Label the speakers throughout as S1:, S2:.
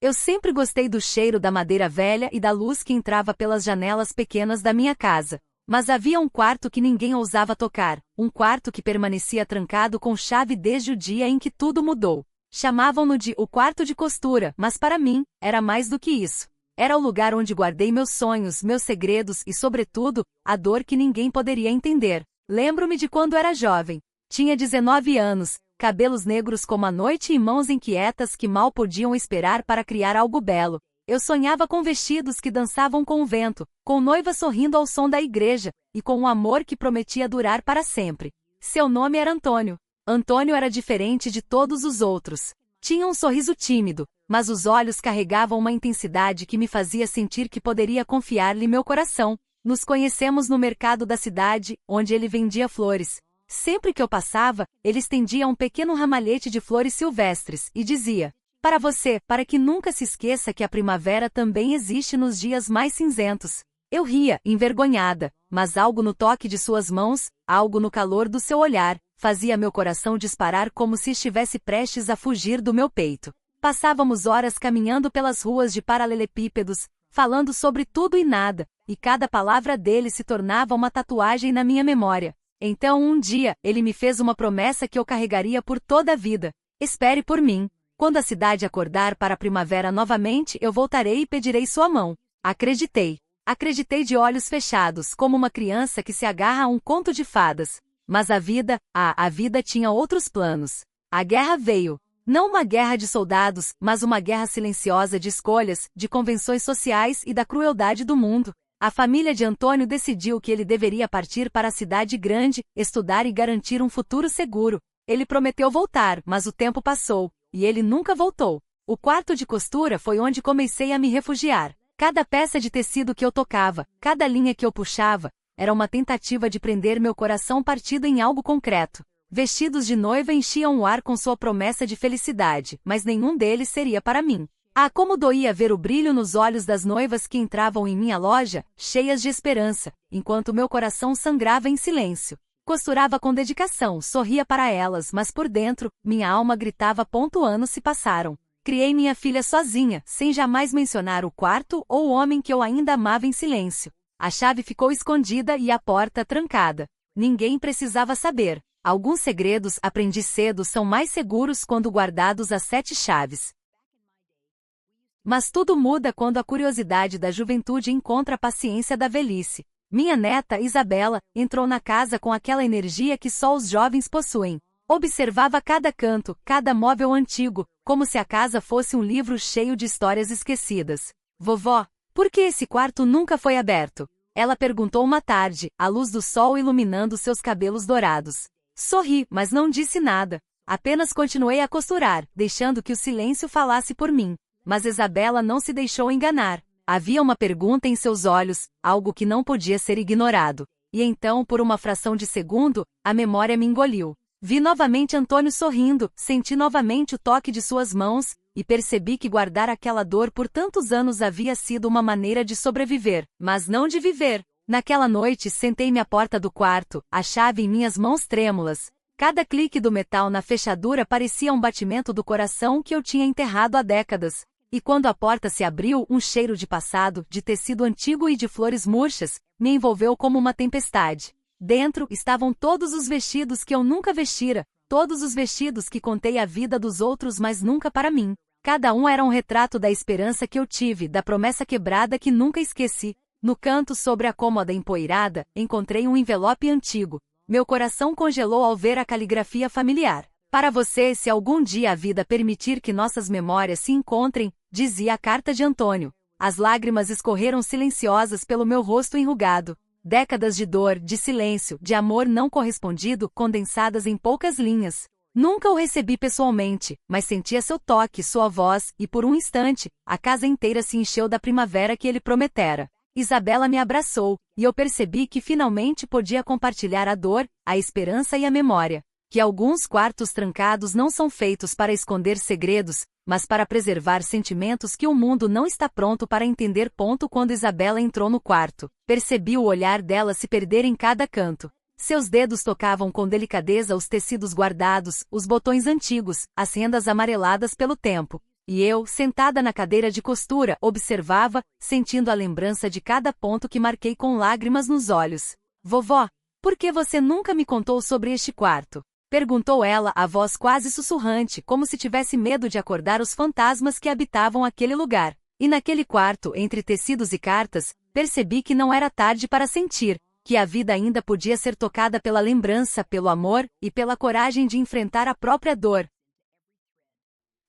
S1: Eu sempre gostei do cheiro da madeira velha e da luz que entrava pelas janelas pequenas da minha casa. Mas havia um quarto que ninguém ousava tocar, um quarto que permanecia trancado com chave desde o dia em que tudo mudou. Chamavam-no de o quarto de costura, mas para mim, era mais do que isso. Era o lugar onde guardei meus sonhos, meus segredos e, sobretudo, a dor que ninguém poderia entender. Lembro-me de quando era jovem. Tinha 19 anos, cabelos negros como a noite e mãos inquietas que mal podiam esperar para criar algo belo. Eu sonhava com vestidos que dançavam com o vento, com noiva sorrindo ao som da igreja, e com um amor que prometia durar para sempre. Seu nome era Antônio. Antônio era diferente de todos os outros. Tinha um sorriso tímido, mas os olhos carregavam uma intensidade que me fazia sentir que poderia confiar-lhe meu coração. Nos conhecemos no mercado da cidade, onde ele vendia flores. Sempre que eu passava, ele estendia um pequeno ramalhete de flores silvestres e dizia: "Para você, para que nunca se esqueça que a primavera também existe nos dias mais cinzentos." Eu ria, envergonhada, mas algo no toque de suas mãos, algo no calor do seu olhar, fazia meu coração disparar como se estivesse prestes a fugir do meu peito. Passávamos horas caminhando pelas ruas de paralelepípedos, falando sobre tudo e nada, e cada palavra dele se tornava uma tatuagem na minha memória. Então um dia, ele me fez uma promessa que eu carregaria por toda a vida: "Espere por mim. Quando a cidade acordar para a primavera novamente, eu voltarei e pedirei sua mão." Acreditei. Acreditei de olhos fechados, como uma criança que se agarra a um conto de fadas. Mas a vida tinha outros planos. A guerra veio. Não uma guerra de soldados, mas uma guerra silenciosa de escolhas, de convenções sociais e da crueldade do mundo. A família de Antônio decidiu que ele deveria partir para a cidade grande, estudar e garantir um futuro seguro. Ele prometeu voltar, mas o tempo passou, e ele nunca voltou. O quarto de costura foi onde comecei a me refugiar. Cada peça de tecido que eu tocava, cada linha que eu puxava, era uma tentativa de prender meu coração partido em algo concreto. Vestidos de noiva enchiam o ar com sua promessa de felicidade, mas nenhum deles seria para mim. Ah, como doía ver o brilho nos olhos das noivas que entravam em minha loja, cheias de esperança, enquanto meu coração sangrava em silêncio. Costurava com dedicação, sorria para elas, mas por dentro, minha alma gritava: "Anos se passaram." Criei minha filha sozinha, sem jamais mencionar o quarto ou o homem que eu ainda amava em silêncio. A chave ficou escondida e a porta trancada. Ninguém precisava saber. Alguns segredos, aprendi cedo, são mais seguros quando guardados a 7 chaves. Mas tudo muda quando a curiosidade da juventude encontra a paciência da velhice. Minha neta, Isabela, entrou na casa com aquela energia que só os jovens possuem. Observava cada canto, cada móvel antigo, como se a casa fosse um livro cheio de histórias esquecidas. "Vovó, por que esse quarto nunca foi aberto?" Ela perguntou uma tarde, a luz do sol iluminando seus cabelos dourados. Sorri, mas não disse nada. Apenas continuei a costurar, deixando que o silêncio falasse por mim. Mas Isabela não se deixou enganar. Havia uma pergunta em seus olhos, algo que não podia ser ignorado. E então, por uma fração de segundo, a memória me engoliu. Vi novamente Antônio sorrindo, senti novamente o toque de suas mãos, e percebi que guardar aquela dor por tantos anos havia sido uma maneira de sobreviver, mas não de viver. Naquela noite sentei-me à porta do quarto, a chave em minhas mãos trêmulas. Cada clique do metal na fechadura parecia um batimento do coração que eu tinha enterrado há décadas. E quando a porta se abriu, um cheiro de passado, de tecido antigo e de flores murchas, me envolveu como uma tempestade. Dentro estavam todos os vestidos que eu nunca vestira, todos os vestidos que contei a vida dos outros, mas nunca para mim. Cada um era um retrato da esperança que eu tive, da promessa quebrada que nunca esqueci. No canto sobre a cômoda empoeirada, encontrei um envelope antigo. Meu coração congelou ao ver a caligrafia familiar. "Para você, se algum dia a vida permitir que nossas memórias se encontrem", dizia a carta de Antônio. As lágrimas escorreram silenciosas pelo meu rosto enrugado. Décadas de dor, de silêncio, de amor não correspondido, condensadas em poucas linhas. Nunca o recebi pessoalmente, mas sentia seu toque, sua voz, e por um instante, a casa inteira se encheu da primavera que ele prometera. Isabela me abraçou, e eu percebi que finalmente podia compartilhar a dor, a esperança e a memória. Que alguns quartos trancados não são feitos para esconder segredos, mas para preservar sentimentos que o mundo não está pronto para entender. Quando Isabela entrou no quarto, percebi o olhar dela se perder em cada canto. Seus dedos tocavam com delicadeza os tecidos guardados, os botões antigos, as rendas amareladas pelo tempo. e eu, sentada na cadeira de costura, observava, sentindo a lembrança de cada ponto que marquei com lágrimas nos olhos. Vovó, por que você nunca me contou sobre este quarto? Perguntou ela, a voz quase sussurrante, como se tivesse medo de acordar os fantasmas que habitavam aquele lugar. E naquele quarto, entre tecidos e cartas, percebi que não era tarde para sentir, que a vida ainda podia ser tocada pela lembrança, pelo amor, e pela coragem de enfrentar a própria dor.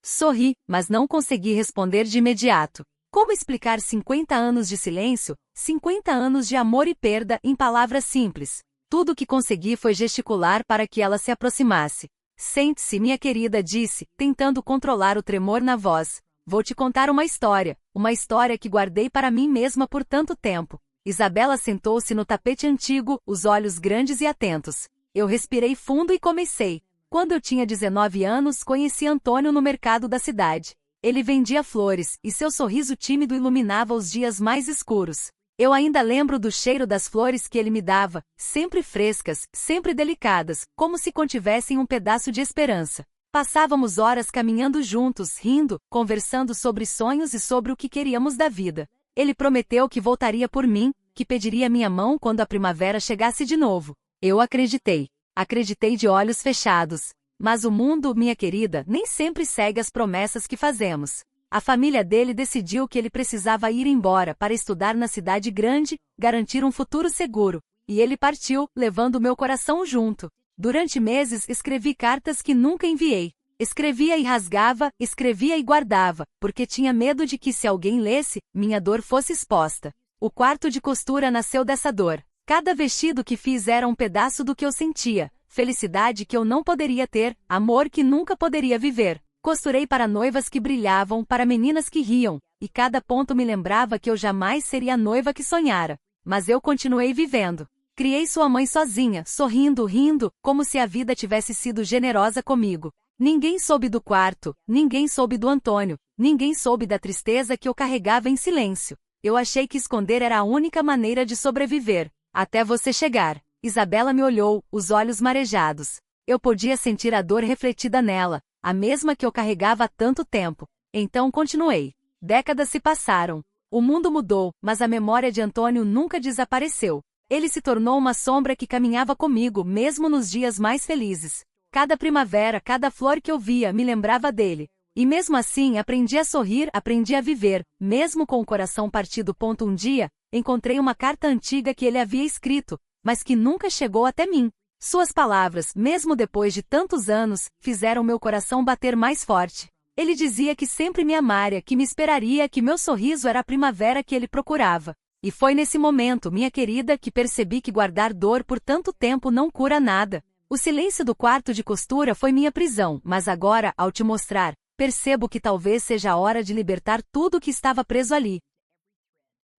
S1: Sorri, mas não consegui responder de imediato. Como explicar 50 anos de silêncio, 50 anos de amor e perda em palavras simples? Tudo o que consegui foi gesticular para que ela se aproximasse. Sente-se, minha querida, disse, tentando controlar o tremor na voz. Vou te contar uma história que guardei para mim mesma por tanto tempo. Isabela sentou-se no tapete antigo, os olhos grandes e atentos. Eu respirei fundo e comecei. Quando eu tinha 19 anos, conheci Antônio no mercado da cidade. Ele vendia flores, e seu sorriso tímido iluminava os dias mais escuros. Eu ainda lembro do cheiro das flores que ele me dava, sempre frescas, sempre delicadas, como se contivessem um pedaço de esperança. Passávamos horas caminhando juntos, rindo, conversando sobre sonhos e sobre o que queríamos da vida. Ele prometeu que voltaria por mim, que pediria minha mão quando a primavera chegasse de novo. Eu acreditei. Acreditei de olhos fechados. Mas o mundo, minha querida, nem sempre segue as promessas que fazemos. A família dele decidiu que ele precisava ir embora para estudar na cidade grande, garantir um futuro seguro. E ele partiu, levando meu coração junto. Durante meses escrevi cartas que nunca enviei. Escrevia e rasgava, escrevia e guardava, porque tinha medo de que se alguém lesse, minha dor fosse exposta. O quarto de costura nasceu dessa dor. Cada vestido que fiz era um pedaço do que eu sentia, felicidade que eu não poderia ter, amor que nunca poderia viver. Costurei para noivas que brilhavam, para meninas que riam, e cada ponto me lembrava que eu jamais seria a noiva que sonhara. Mas eu continuei vivendo. Criei sua mãe sozinha, sorrindo, rindo, como se a vida tivesse sido generosa comigo. Ninguém soube do quarto, ninguém soube do Antônio, ninguém soube da tristeza que eu carregava em silêncio. Eu achei que esconder era a única maneira de sobreviver. Até você chegar. Isabela me olhou, os olhos marejados. Eu podia sentir a dor refletida nela, a mesma que eu carregava há tanto tempo. Então continuei. Décadas se passaram. O mundo mudou, mas a memória de Antônio nunca desapareceu. Ele se tornou uma sombra que caminhava comigo, mesmo nos dias mais felizes. Cada primavera, cada flor que eu via me lembrava dele. E mesmo assim aprendi a sorrir, aprendi a viver, mesmo com o coração partido. Um dia, encontrei uma carta antiga que ele havia escrito, mas que nunca chegou até mim. Suas palavras, mesmo depois de tantos anos, fizeram meu coração bater mais forte. Ele dizia que sempre me amaria, que me esperaria, que meu sorriso era a primavera que ele procurava. E foi nesse momento, minha querida, que percebi que guardar dor por tanto tempo não cura nada. O silêncio do quarto de costura foi minha prisão, mas agora, ao te mostrar, percebo que talvez seja a hora de libertar tudo que estava preso ali.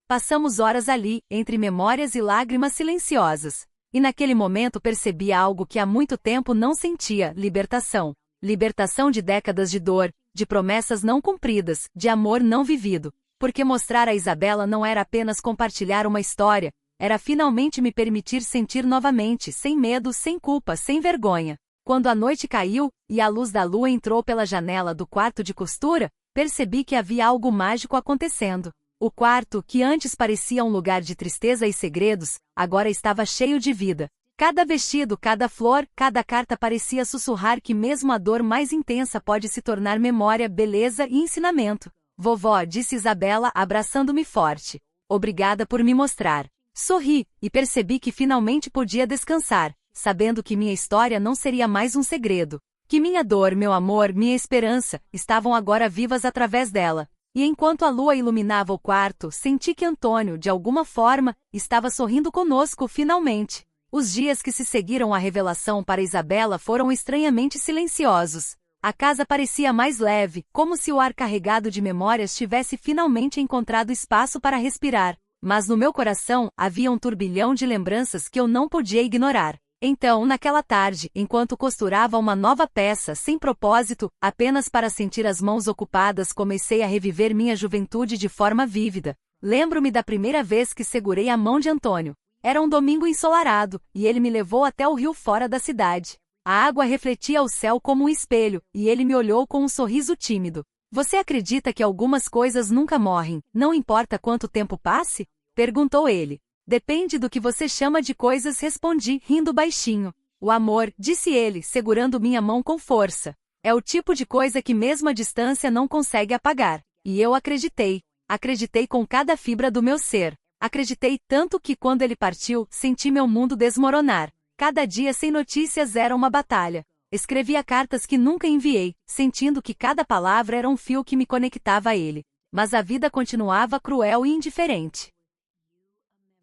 S1: Passamos horas ali, entre memórias e lágrimas silenciosas. E naquele momento percebi algo que há muito tempo não sentia: libertação. Libertação de décadas de dor, de promessas não cumpridas, de amor não vivido. Porque mostrar a Isabela não era apenas compartilhar uma história, era finalmente me permitir sentir novamente, sem medo, sem culpa, sem vergonha. Quando a noite caiu, e a luz da lua entrou pela janela do quarto de costura, percebi que havia algo mágico acontecendo. O quarto, que antes parecia um lugar de tristeza e segredos, agora estava cheio de vida. Cada vestido, cada flor, cada carta parecia sussurrar que mesmo a dor mais intensa pode se tornar memória, beleza e ensinamento. Vovó, disse Isabela, abraçando-me forte. Obrigada por me mostrar. Sorri, e percebi que finalmente podia descansar, sabendo que minha história não seria mais um segredo. Que minha dor, meu amor, minha esperança, estavam agora vivas através dela. E enquanto a lua iluminava o quarto, senti que Antônio, de alguma forma, estava sorrindo conosco finalmente. Os dias que se seguiram à revelação para Isabela foram estranhamente silenciosos. A casa parecia mais leve, como se o ar carregado de memórias tivesse finalmente encontrado espaço para respirar. Mas no meu coração havia um turbilhão de lembranças que eu não podia ignorar. Então, naquela tarde, enquanto costurava uma nova peça sem propósito, apenas para sentir as mãos ocupadas, comecei a reviver minha juventude de forma vívida. Lembro-me da primeira vez que segurei a mão de Antônio. Era um domingo ensolarado, e ele me levou até o rio fora da cidade. A água refletia o céu como um espelho, e ele me olhou com um sorriso tímido. Você acredita que algumas coisas nunca morrem, não importa quanto tempo passe? Perguntou ele. Depende do que você chama de coisas, respondi, rindo baixinho. O amor, disse ele, segurando minha mão com força. É o tipo de coisa que mesmo a distância não consegue apagar. E eu acreditei. Acreditei com cada fibra do meu ser. Acreditei tanto que quando ele partiu, senti meu mundo desmoronar. Cada dia sem notícias era uma batalha. Escrevia cartas que nunca enviei, sentindo que cada palavra era um fio que me conectava a ele. Mas a vida continuava cruel e indiferente.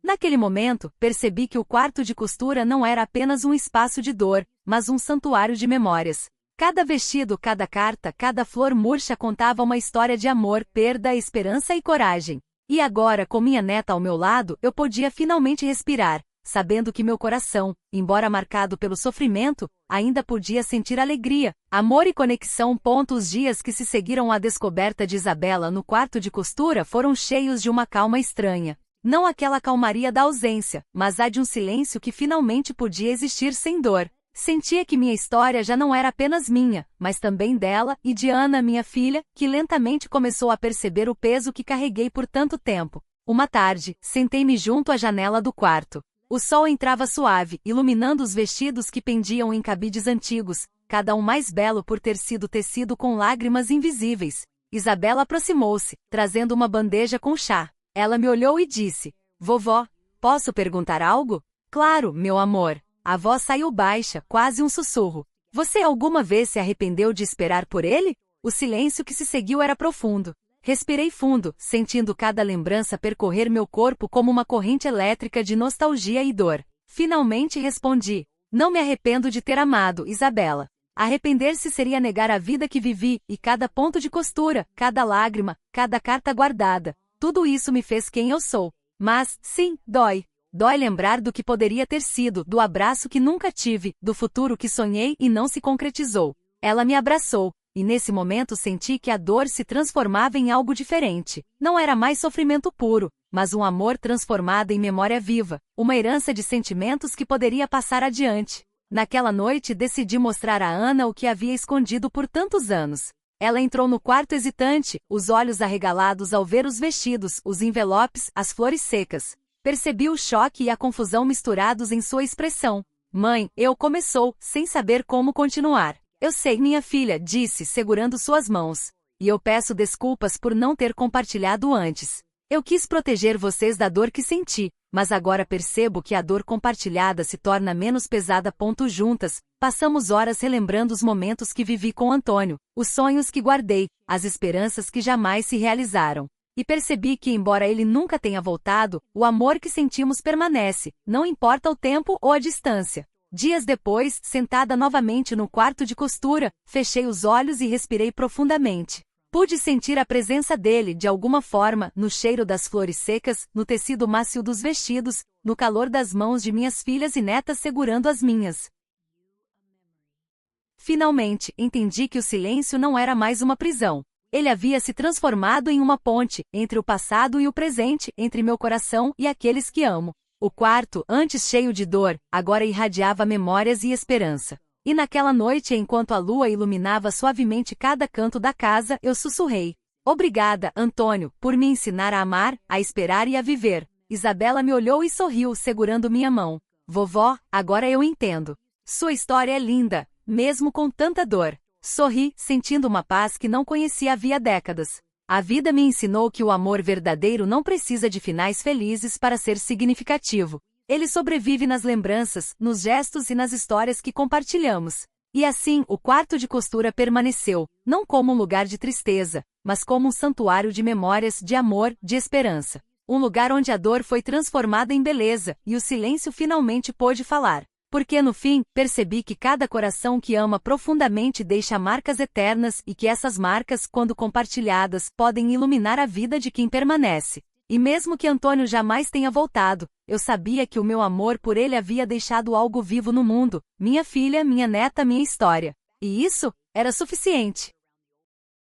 S1: Naquele momento, percebi que o quarto de costura não era apenas um espaço de dor, mas um santuário de memórias. Cada vestido, cada carta, cada flor murcha contava uma história de amor, perda, esperança e coragem. E agora, com minha neta ao meu lado, eu podia finalmente respirar, sabendo que meu coração, embora marcado pelo sofrimento, ainda podia sentir alegria, amor e conexão. Os dias que se seguiram à descoberta de Isabela no quarto de costura foram cheios de uma calma estranha. Não aquela calmaria da ausência, mas a de um silêncio que finalmente podia existir sem dor. Sentia que minha história já não era apenas minha, mas também dela e de Ana, minha filha, que lentamente começou a perceber o peso que carreguei por tanto tempo. Uma tarde, sentei-me junto à janela do quarto. O sol entrava suave, iluminando os vestidos que pendiam em cabides antigos, cada um mais belo por ter sido tecido com lágrimas invisíveis. Isabela aproximou-se, trazendo uma bandeja com chá. Ela me olhou e disse: Vovó, posso perguntar algo? Claro, meu amor. A voz saiu baixa, quase um sussurro. Você alguma vez se arrependeu de esperar por ele? O silêncio que se seguiu era profundo. Respirei fundo, sentindo cada lembrança percorrer meu corpo como uma corrente elétrica de nostalgia e dor. Finalmente respondi: Não me arrependo de ter amado, Isabela. Arrepender-se seria negar a vida que vivi, e cada ponto de costura, cada lágrima, cada carta guardada. Tudo isso me fez quem eu sou. Mas, sim, dói. Dói lembrar do que poderia ter sido, do abraço que nunca tive, do futuro que sonhei e não se concretizou. Ela me abraçou, e nesse momento senti que a dor se transformava em algo diferente. Não era mais sofrimento puro, mas um amor transformado em memória viva, uma herança de sentimentos que poderia passar adiante. Naquela noite decidi mostrar a Ana o que havia escondido por tantos anos. Ela entrou no quarto hesitante, os olhos arregalados ao ver os vestidos, os envelopes, as flores secas. Percebi o choque e a confusão misturados em sua expressão. Mãe, começou, sem saber como continuar. Eu sei, minha filha, disse, segurando suas mãos. E eu peço desculpas por não ter compartilhado antes. Eu quis proteger vocês da dor que senti, mas agora percebo que a dor compartilhada se torna menos pesada. Juntas, passamos horas relembrando os momentos que vivi com Antônio, os sonhos que guardei, as esperanças que jamais se realizaram. E percebi que, embora ele nunca tenha voltado, o amor que sentimos permanece, não importa o tempo ou a distância. Dias depois, sentada novamente no quarto de costura, fechei os olhos e respirei profundamente. Pude sentir a presença dele, de alguma forma, no cheiro das flores secas, no tecido macio dos vestidos, no calor das mãos de minhas filhas e netas segurando as minhas. Finalmente, entendi que o silêncio não era mais uma prisão. Ele havia se transformado em uma ponte, entre o passado e o presente, entre meu coração e aqueles que amo. O quarto, antes cheio de dor, agora irradiava memórias e esperança. E naquela noite, enquanto a lua iluminava suavemente cada canto da casa, eu sussurrei: Obrigada, Antônio, por me ensinar a amar, a esperar e a viver. Isabela me olhou e sorriu, segurando minha mão. Vovó, agora eu entendo. Sua história é linda, mesmo com tanta dor. Sorri, sentindo uma paz que não conhecia havia décadas. A vida me ensinou que o amor verdadeiro não precisa de finais felizes para ser significativo. Ele sobrevive nas lembranças, nos gestos e nas histórias que compartilhamos. E assim, o quarto de costura permaneceu, não como um lugar de tristeza, mas como um santuário de memórias, de amor, de esperança. Um lugar onde a dor foi transformada em beleza, e o silêncio finalmente pôde falar. Porque no fim, percebi que cada coração que ama profundamente deixa marcas eternas e que essas marcas, quando compartilhadas, podem iluminar a vida de quem permanece. E mesmo que Antônio jamais tenha voltado, eu sabia que o meu amor por ele havia deixado algo vivo no mundo, minha filha, minha neta, minha história. E isso era suficiente.